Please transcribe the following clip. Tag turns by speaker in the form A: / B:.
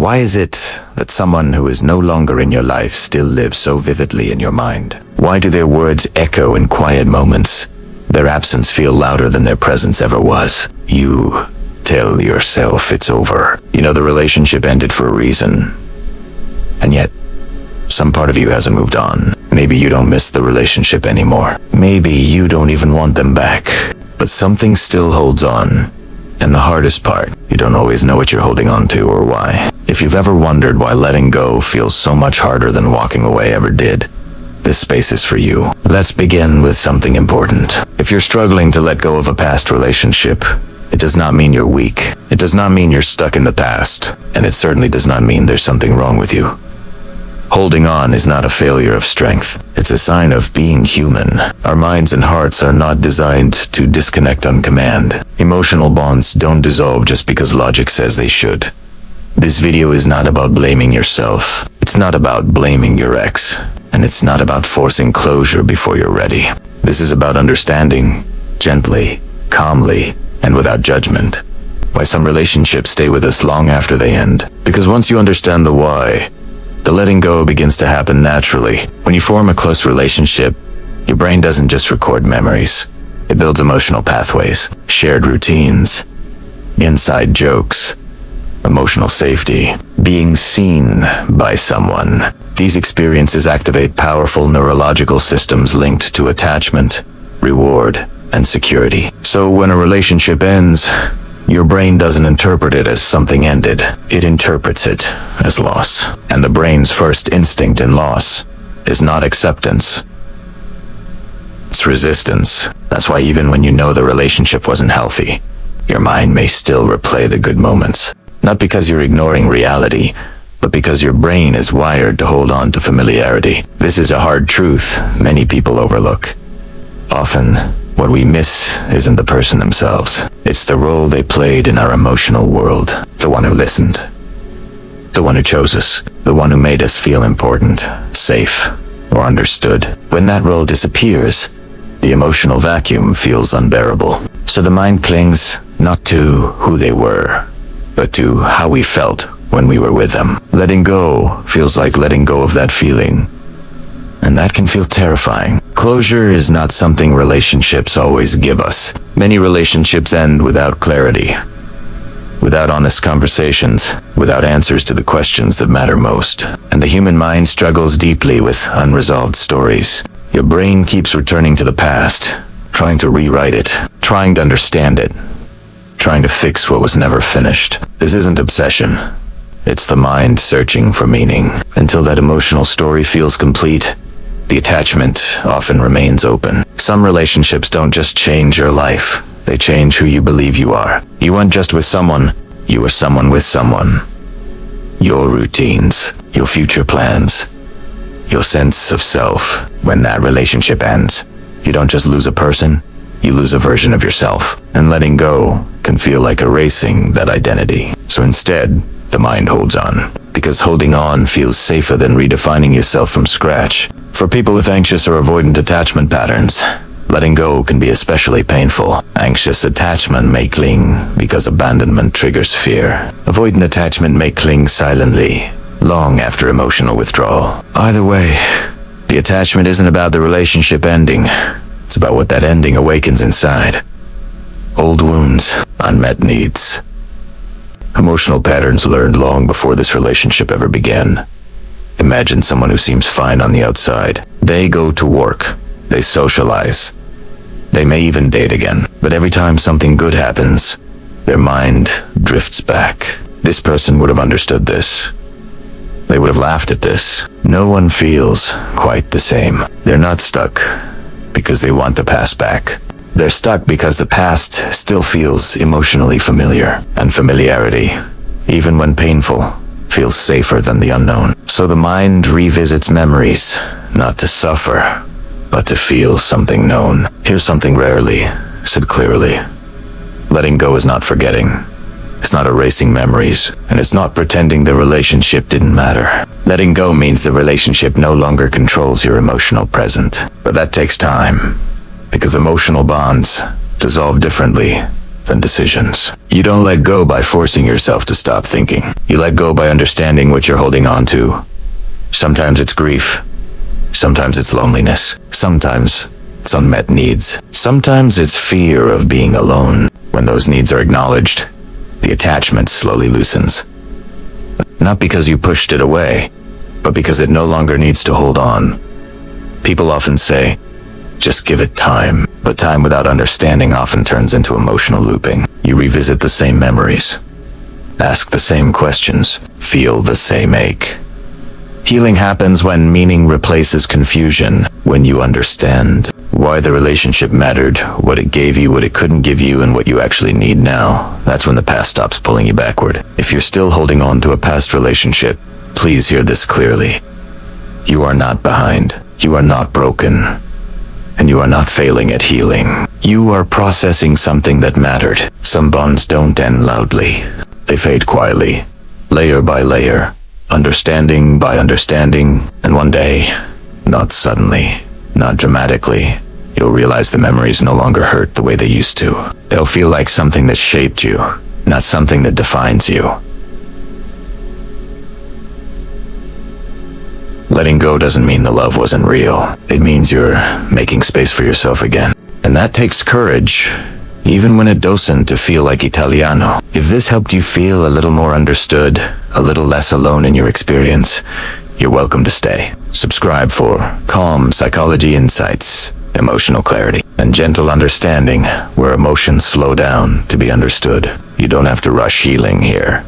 A: Why is it that someone who is no longer in your life still lives so vividly in your mind? Why do their words echo in quiet moments? Their absence feel louder than their presence ever was. You tell yourself it's over. You know the relationship ended for a reason. And yet, some part of you hasn't moved on. Maybe you don't miss the relationship anymore. Maybe you don't even want them back. But something still holds on. And the hardest part, you don't always know what you're holding on to or why. If you've ever wondered why letting go feels so much harder than walking away ever did, this space is for you. Let's begin with something important. If you're struggling to let go of a past relationship, it does not mean you're weak. It does not mean you're stuck in the past. And it certainly does not mean there's something wrong with you. Holding on is not a failure of strength. It's a sign of being human. Our minds and hearts are not designed to disconnect on command. Emotional bonds don't dissolve just because logic says they should. This video is not about blaming yourself. It's not about blaming your ex. And it's not about forcing closure before you're ready. This is about understanding, gently, calmly, and without judgment, why some relationships stay with us long after they end. Because once you understand the why, the letting go begins to happen naturally. When you form a close relationship, your brain doesn't just record memories. It builds emotional pathways, shared routines, inside jokes, emotional safety, being seen by someone. These experiences activate powerful neurological systems linked to attachment, reward, and security. So when a relationship ends, your brain doesn't interpret it as something ended. It interprets it as loss. And the brain's first instinct in loss is not acceptance. It's resistance. That's why even when you know the relationship wasn't healthy, your mind may still replay the good moments. Not because you're ignoring reality, but because your brain is wired to hold on to familiarity. This is a hard truth many people overlook. Often, what we miss isn't the person themselves. It's the role they played in our emotional world. The one who listened. The one who chose us. The one who made us feel important, safe, or understood. When that role disappears, the emotional vacuum feels unbearable. So the mind clings not to who they were, but to how we felt when we were with them. Letting go feels like letting go of that feeling. And that can feel terrifying. Closure is not something relationships always give us. Many relationships end without clarity, without honest conversations, without answers to the questions that matter most. And the human mind struggles deeply with unresolved stories. Your brain keeps returning to the past, trying to rewrite it, trying to understand it, trying to fix what was never finished. This isn't obsession. It's the mind searching for meaning. Until that emotional story feels complete, the attachment often remains open. Some relationships don't just change your life, they change who you believe you are. You weren't just with someone, you were someone with someone. Your routines, your future plans, your sense of self. When that relationship ends, you don't just lose a person, you lose a version of yourself. And letting go can feel like erasing that identity. So instead, the mind holds on. Because holding on feels safer than redefining yourself from scratch. For people with anxious or avoidant attachment patterns, letting go can be especially painful. Anxious attachment may cling because abandonment triggers fear. Avoidant attachment may cling silently, long after emotional withdrawal. Either way, the attachment isn't about the relationship ending. It's about what that ending awakens inside. Old wounds, unmet needs. Emotional patterns learned long before this relationship ever began. Imagine someone who seems fine on the outside. They go to work. They socialize. They may even date again. But every time something good happens, their mind drifts back. This person would have understood this. They would have laughed at this. No one feels quite the same. They're not stuck because they want the past back. They're stuck because the past still feels emotionally familiar. And familiarity, even when painful, feels safer than the unknown. So the mind revisits memories, not to suffer, but to feel something known. Hear something rarely, said clearly. Letting go is not forgetting. It's not erasing memories, and it's not pretending the relationship didn't matter. Letting go means the relationship no longer controls your emotional present. But that takes time, because emotional bonds dissolve differently than decisions. You don't let go by forcing yourself to stop thinking. You let go by understanding what you're holding on to. Sometimes it's grief. Sometimes it's loneliness. Sometimes it's unmet needs. Sometimes it's fear of being alone. When those needs are acknowledged, the attachment slowly loosens. Not because you pushed it away, but because it no longer needs to hold on. People often say, just give it time. But time without understanding often turns into emotional looping. You revisit the same memories, ask the same questions, feel the same ache. Healing happens when meaning replaces confusion, when you understand why the relationship mattered, what it gave you, what it couldn't give you, and what you actually need now. That's when the past stops pulling you backward. If you're still holding on to a past relationship, please hear this clearly. You are not behind. You are not broken. And you are not failing at healing. You are processing something that mattered. Some bonds don't end loudly. They fade quietly, layer by layer, understanding by understanding, and one day, not suddenly, not dramatically, you'll realize the memories no longer hurt the way they used to. They'll feel like something that shaped you, not something that defines you. Letting go doesn't mean the love wasn't real. It means you're making space for yourself again. And that takes courage, even when it doesn't, to feel like Italiano. If this helped you feel a little more understood, a little less alone in your experience, you're welcome to stay. Subscribe for calm psychology insights, emotional clarity, and gentle understanding where emotions slow down to be understood. You don't have to rush healing here.